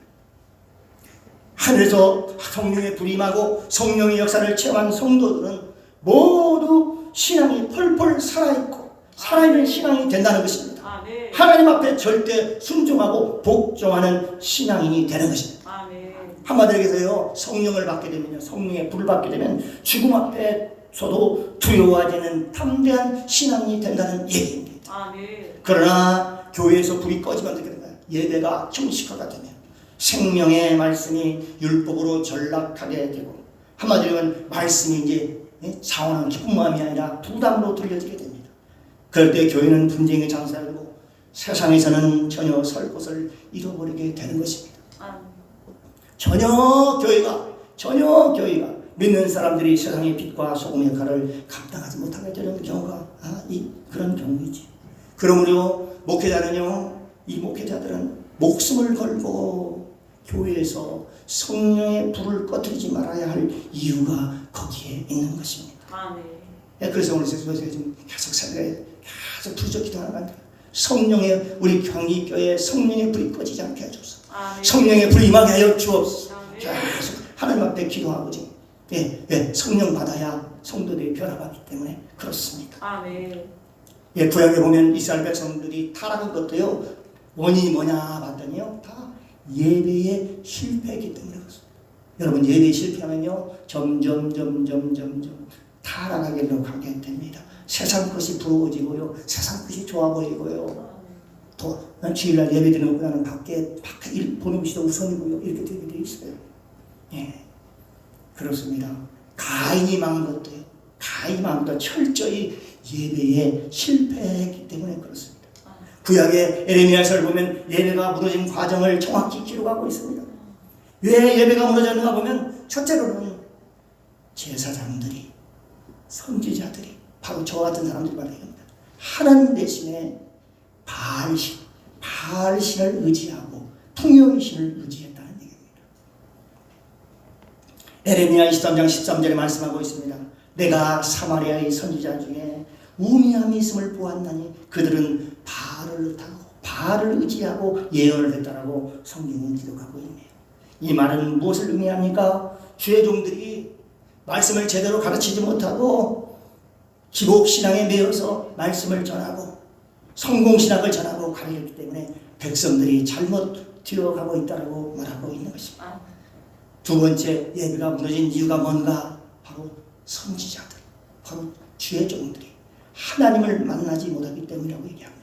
Speaker 3: 하늘에서 성령의 불이 임하고 성령의 역사를 체험한 성도들은 모두 신앙이 펄펄 살아있고 살아있는 신앙이 된다는 것입니다.
Speaker 2: 아멘.
Speaker 3: 하나님 앞에 절대 순종하고 복종하는 신앙인이 되는 것입니다.
Speaker 2: 아멘.
Speaker 3: 한마디로 해서요 성령을 받게 되면요 성령의 불을 받게 되면 죽음 앞에서도 두려워하지는 담대한 신앙이 된다는 얘기입니다.
Speaker 2: 아멘.
Speaker 3: 그러나 교회에서 불이 꺼지면 어떻게 되나요? 예배가 형식화가 되면 생명의 말씀이 율법으로 전락하게 되고 한마디로 하면 말씀이 이제 사원한 기쁜 마음이 아니라 부담으로 들려지게 됩니다. 그럴 때 교회는 분쟁의 장사이고 세상에서는 전혀 설 곳을 잃어버리게 되는 것입니다.
Speaker 2: 아멘.
Speaker 3: 전혀 교회가 믿는 사람들이 세상의 빛과 소금의 역할을 감당하지 못하게 되는 경우가 그런 경우이지. 그러므로 이 목회자들은 목숨을 걸고 교회에서 성령의 불을 꺼뜨리지 말아야 할 이유가 거기에 있는 것입니다.
Speaker 2: 아멘.
Speaker 3: 그래서 오늘 제가 좀 계속 생각해 계속 부르짖어 기도하는 건데 성령의 우리 경기교회에 성령의 불이 꺼지지 않게 해줘서
Speaker 2: 아멘.
Speaker 3: 성령의 불이 임하게 하여 주옵소서.
Speaker 2: 아멘.
Speaker 3: 계속 하나님 앞에 기도하고 지금 성령 받아야 성도들이 변화받기 때문에 그렇습니다.
Speaker 2: 아멘.
Speaker 3: 구약에 보면 이스라엘 백성들이 타락한 것도요 원인이 뭐냐 봤더니요 다 예배에 실패했기 때문에 그렇습니다. 여러분 예배에 실패하면요 점점 타락하게 가게 됩니다. 세상 것이 부러워지고요 세상 것이 좋아 보이고요 또 주일날 예배 드리고 나는 밖에 일 보는 것이 더 우선이고요 이렇게 되게 돼 있어요. 그렇습니다. 가인이 망한 것도 철저히 예배에 실패했기 때문에 그렇습니다. 구약의 에레미야서를 보면 예배가 무너진 과정을 정확히 기록하고 있습니다. 왜 예배가 무너졌는가 보면 첫째로는 제사장들이 선지자들이 바로 저 같은 사람들이 말합니다. 하나님 대신에 바알신을 의지하고 풍요의 신을 의지했다는 얘기입니다. 에레미야 23장 13절에 말씀하고 있습니다. 내가 사마리아의 선지자 중에 우미함이 있음을 보았나니 그들은 바알을 의지하고 예언을 했다라고 성경은 기록하고 있네요. 이 말은 무엇을 의미합니까? 주의 종들이 말씀을 제대로 가르치지 못하고 기복신앙에 매여서 말씀을 전하고 성공신학을 전하고 가르쳤기 때문에 백성들이 잘못 되어가고 있다고 말하고 있는 것입니다. 두 번째 예배가 무너진 이유가 뭔가? 바로 선지자들, 바로 주의 종들이 하나님을 만나지 못하기 때문이라고 얘기합니다.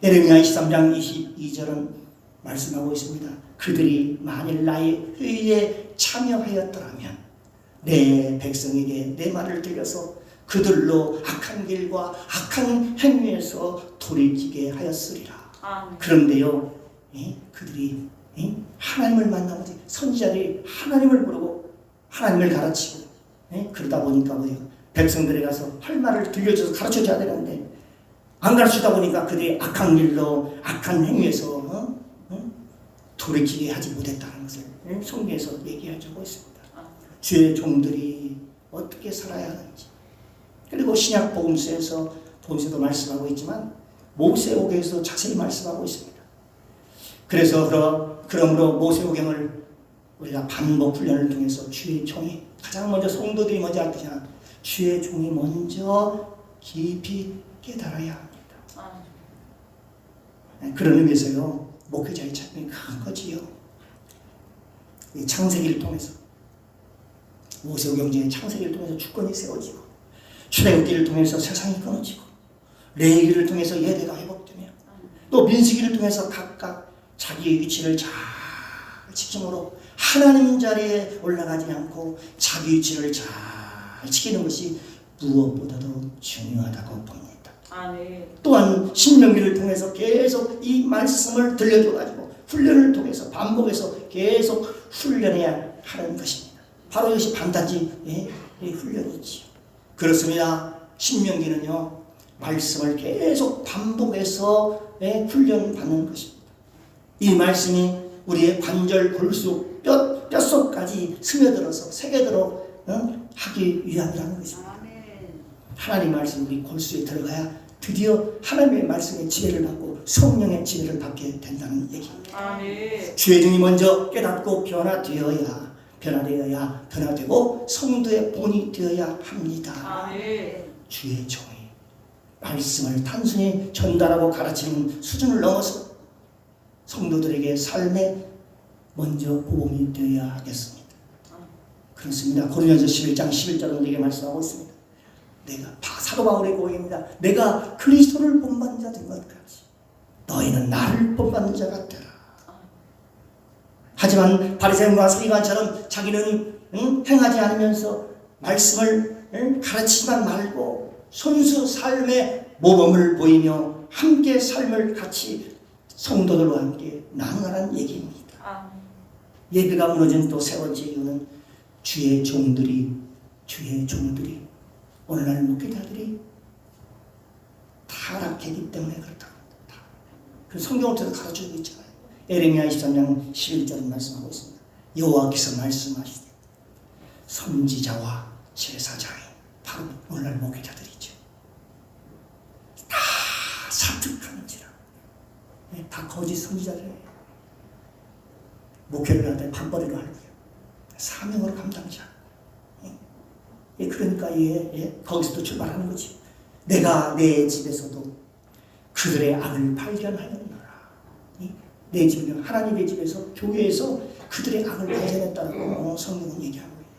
Speaker 3: 에레미야 23장 22절은 말씀하고 있습니다. 그들이 만일 나의 회의에 참여하였더라면 내 백성에게 내 말을 들려서 그들로 악한 길과 악한 행위에서 돌이키게 하였으리라.
Speaker 2: 아멘.
Speaker 3: 그런데요, 그들이 하나님을 만나보지 선지자들이 하나님을 부르고 하나님을 가르치고 그러다 보니까 뭐예요? 백성들에 가서 할 말을 들려줘서 가르쳐줘야 되는데 안 가르치다 보니까 그들이 악한 길로 악한 행위에서 돌이키게 하지 못했다는 것을 성경에서 얘기해주고 있습니다. 주의 종들이 어떻게 살아야 하는지, 그리고 신약 복음서에서 본서도 말씀하고 있지만 모세오경에서 자세히 말씀하고 있습니다. 그래서 그러므로 모세오경을 우리가 반복 훈련을 통해서 주의 종이 가장 먼저 성도들이 먼저 할 것이냐, 주의 종이 먼저 깊이 깨달아야 합니다. 그런 의미에서요, 목회자의 책임이 큰 거지요. 이 창세기를 통해서, 모세오경제의 창세기를 통해서 주권이 세워지고, 출애굽기를 통해서 세상이 끊어지고, 레위기를 통해서 예배가 회복되며, 또 민수기를 통해서 각각 자기의 위치를 잘 지킴으로 하나님 자리에 올라가지 않고 자기 위치를 잘 지키는 것이 무엇보다도 중요하다고 봅니다.
Speaker 2: 아멘.
Speaker 3: 또한 신명기를 통해서 계속 이 말씀을 들려줘가지고 훈련을 통해서 반복해서 계속 훈련해야 하는 것입니다. 바로 이것이 반단지 훈련이지요. 그렇습니다. 신명기는요, 말씀을 계속 반복해서 훈련받는 것입니다. 이 말씀이 우리의 관절, 골수, 뼛속까지 스며들어서 새겨들어 하기 위함이라는 것입니다. 하나님 말씀 우리 골수에 들어가야 드디어 하나님의 말씀의 지배를 받고 성령의 지배를 받게 된다는 얘기입니다.
Speaker 2: 아멘.
Speaker 3: 주의 종이 먼저 깨닫고 변화되어야 변화되고 성도의 본이 되어야 합니다.
Speaker 2: 아멘.
Speaker 3: 주의 종이 말씀을 단순히 전달하고 가르치는 수준을 넘어서 성도들에게 삶에 먼저 보험이 되어야 하겠습니다. 그렇습니다. 고린도전서 11장 11절은 이렇게 말씀하고 있습니다. 내가 사도 바울의 고백입니다. 내가 그리스도를 본받는 자 된 것 같이 너희는 나를 본받는 자가 되라. 하지만 바리새인과 서기관처럼 자기는 행하지 않으면서 말씀을 가르치지만 말고 손수 삶의 모범을 보이며 함께 삶을 같이 성도들과 함께 나누라는 얘기입니다. 예배가 무너진 또 세 번째 이유는 주의 종들이 오늘날 목회자들이 타락했기 때문에 그렇다고 합니다. 그 성경을 통해서 가르쳐주고 있잖아요. 에레미야 23장 11절은 말씀하고 있습니다. 여호와께서 말씀하시되 선지자와 제사장이 바로 오늘날 목회자들이죠. 다 사특하는지라. 다 거짓 선지자들이에요. 목회를 할 때 밤벌이로 하고요. 사명으로 감당하지 않고. 그러니까 거기서도 출발하는 거지. 내가 내 집에서도 그들의 악을 발견하였노라. 내 집은 하나님의 집에서 교회에서 그들의 악을 발견했다고 성경은 얘기하고 있네요.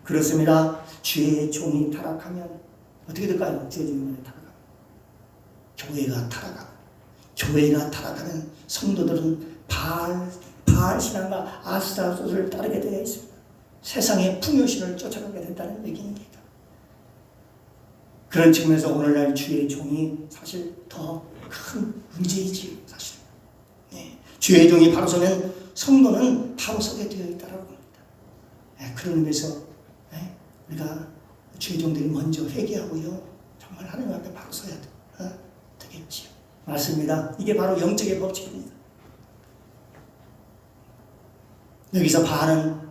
Speaker 3: 그렇습니다. 주의 종이 타락하면 어떻게 될까요? 주의 종이 타락하면 교회가 타락하면 성도들은 바알 신앙과 아스타로스를 따르게 되어 있습니다. 세상의 풍요신을 쫓아가게 된다는 얘기입니다. 그런 측면에서 오늘날 주의 종이 사실 더 큰 문제이지 사실. 주의 종이 바로 서면 성도는 바로 서게 되어 있다고 봅니다. 그런 의미에서 우리가 주의 종들이 먼저 회개하고요, 정말 하나님 앞에 바로 서야 되겠지요. 맞습니다. 이게 바로 영적의 법칙입니다. 여기서 바알은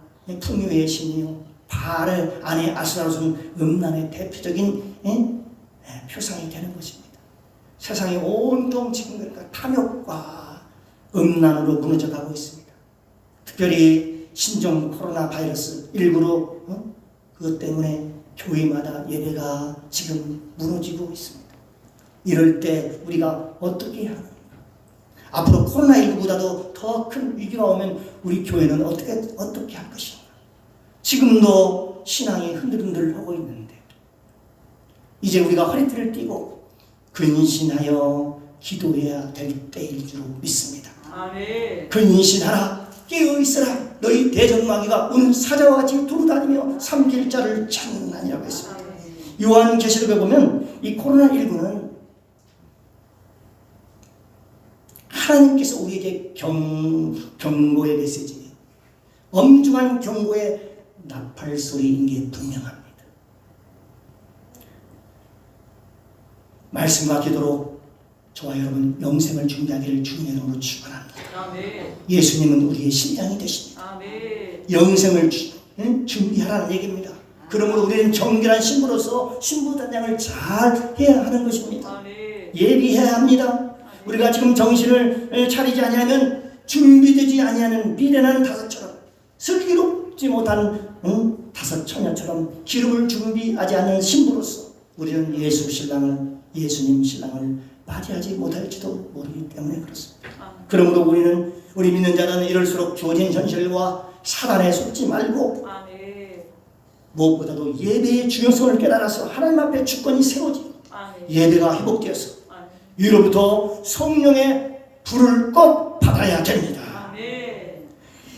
Speaker 3: 풍요의 신이요, 바알의 아내 아스타로스는 음란의 대표적인 표상이 되는 것입니다. 세상이 온통 지금 그러니까 탐욕과 음란으로 무너져가고 있습니다. 특별히 신종 코로나 바이러스 19로 그것 때문에 교회마다 예배가 지금 무너지고 있습니다. 이럴 때 우리가 어떻게 해야 하는가? 앞으로 코로나19보다도 더 큰 위기가 오면 우리 교회는 어떻게 할 것인가? 지금도 신앙이 흔들흔들하고 있는데 이제 우리가 허리띠를 띠고 근신하여 기도해야 될 때일 줄 믿습니다.
Speaker 2: 아멘.
Speaker 3: 근신하라, 깨어있으라, 너희 대적마귀가 운 사자와 같이 두루다니며 삼킬 자를 찾느니라고 했습니다. 요한계시록에 보면 이 코로나19는 하나님께서 우리에게 경고의 메시지, 엄중한 경고의 나팔 소리인 게 분명합니다. 말씀과 기도로 저와 여러분 영생을 준비하기를 주님의 이름으로 축원합니다.
Speaker 2: 아멘.
Speaker 3: 예수님은 우리의 심장이 되십니다.
Speaker 2: 아멘.
Speaker 3: 영생을 준비하라는 얘기입니다. 그러므로 우리는 정결한 신부로서 신부단장을 잘 해야 하는 것입니다.
Speaker 2: 아멘.
Speaker 3: 예비해야 합니다. 우리가 지금 정신을 차리지 아니하면 준비되지 아니하는 미련한 다섯처럼 슬기롭지 못한 다섯 처녀처럼 기름을 준비하지 않는 신부로서 우리는 예수님 신랑을 맞이하지 못할지도 모르기 때문에 그렇습니다. 그러므로 우리 믿는 자는 이럴수록 주어진 현실과 사단에 속지 말고
Speaker 2: 아멘.
Speaker 3: 무엇보다도 예배의 중요성을 깨달아서 하나님 앞에 주권이 세워지고 예배가 회복되어서 위로부터 성령의 불을 꼭 받아야 됩니다.
Speaker 2: 아멘.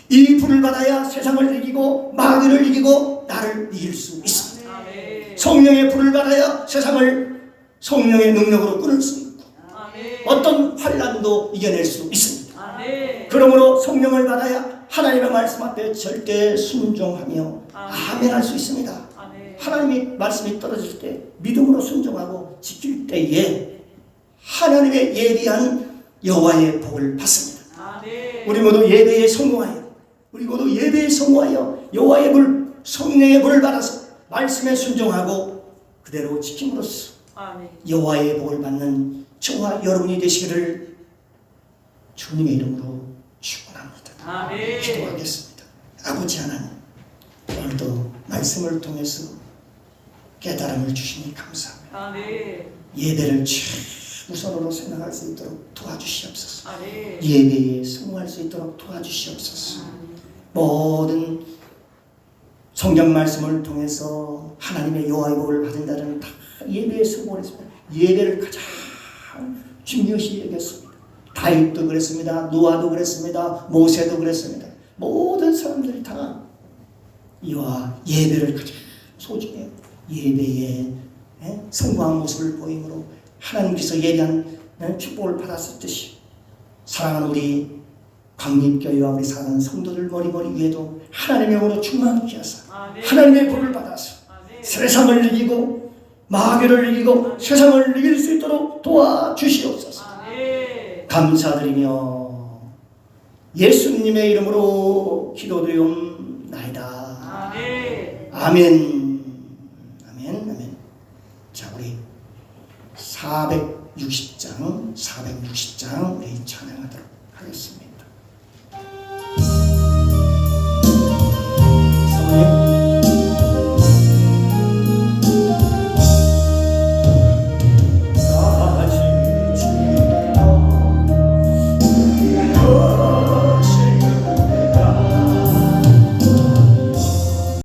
Speaker 3: 이 불을 받아야 세상을 이기고 마귀를 이기고 나를 이길 수 있습니다.
Speaker 2: 아멘.
Speaker 3: 성령의 불을 받아야 세상을 성령의 능력으로 끊을 수 있고
Speaker 2: 아멘.
Speaker 3: 어떤 환난도 이겨낼 수 있습니다.
Speaker 2: 아멘.
Speaker 3: 그러므로 성령을 받아야 하나님의 말씀 앞에 절대 순종하며 아멘 할 수 있습니다.
Speaker 2: 아멘.
Speaker 3: 하나님의 말씀이 떨어질 때 믿음으로 순종하고 지킬 때에 하나님의 예비한 여호와의 복을 받습니다.
Speaker 2: 아멘.
Speaker 3: 우리 모두 예배에 성공하여 여호와의 불, 성령의 불을 받아서 말씀에 순종하고 그대로 지킴으로써
Speaker 2: 아멘.
Speaker 3: 여호와의 복을 받는 저와 여러분이 되시기를 주님의 이름으로 축원합니다.
Speaker 2: 아멘.
Speaker 3: 기도하겠습니다. 아버지 하나님, 오늘도 말씀을 통해서 깨달음을 주시니 감사합니다.
Speaker 2: 아멘.
Speaker 3: 예배를 최우선으로 생각할 수 있도록 도와주시옵소서.
Speaker 2: 아멘.
Speaker 3: 예배에 성공할 수 있도록 도와주시옵소서. 모든 성경 말씀을 통해서 하나님의 여호와의 복을 받은 자는 다 예배에 성공을 했습니다. 예배를 가장 중요시 여겼습니다. 다윗도 그랬습니다. 노아도 그랬습니다. 모세도 그랬습니다. 모든 사람들이 다 이와 예배를 가장 소중히 예배에 성공한 모습을 보임으로 하나님께서 예배한 축복을 받았었듯이 사랑하는 우리 광립교회와 우리 사랑하는 성도들 머리머리 위에도 하나님의 영으로 충만케 하사 하나님의 복을 받아서 세상을 이기고 마귀를 이기고 세상을 이길 수 있도록 도와주시옵소서. 감사드리며 예수님의 이름으로 기도드리옵나이다. 아멘. 아멘. 자, 우리 460장 우리 찬양하도록 하겠습니다.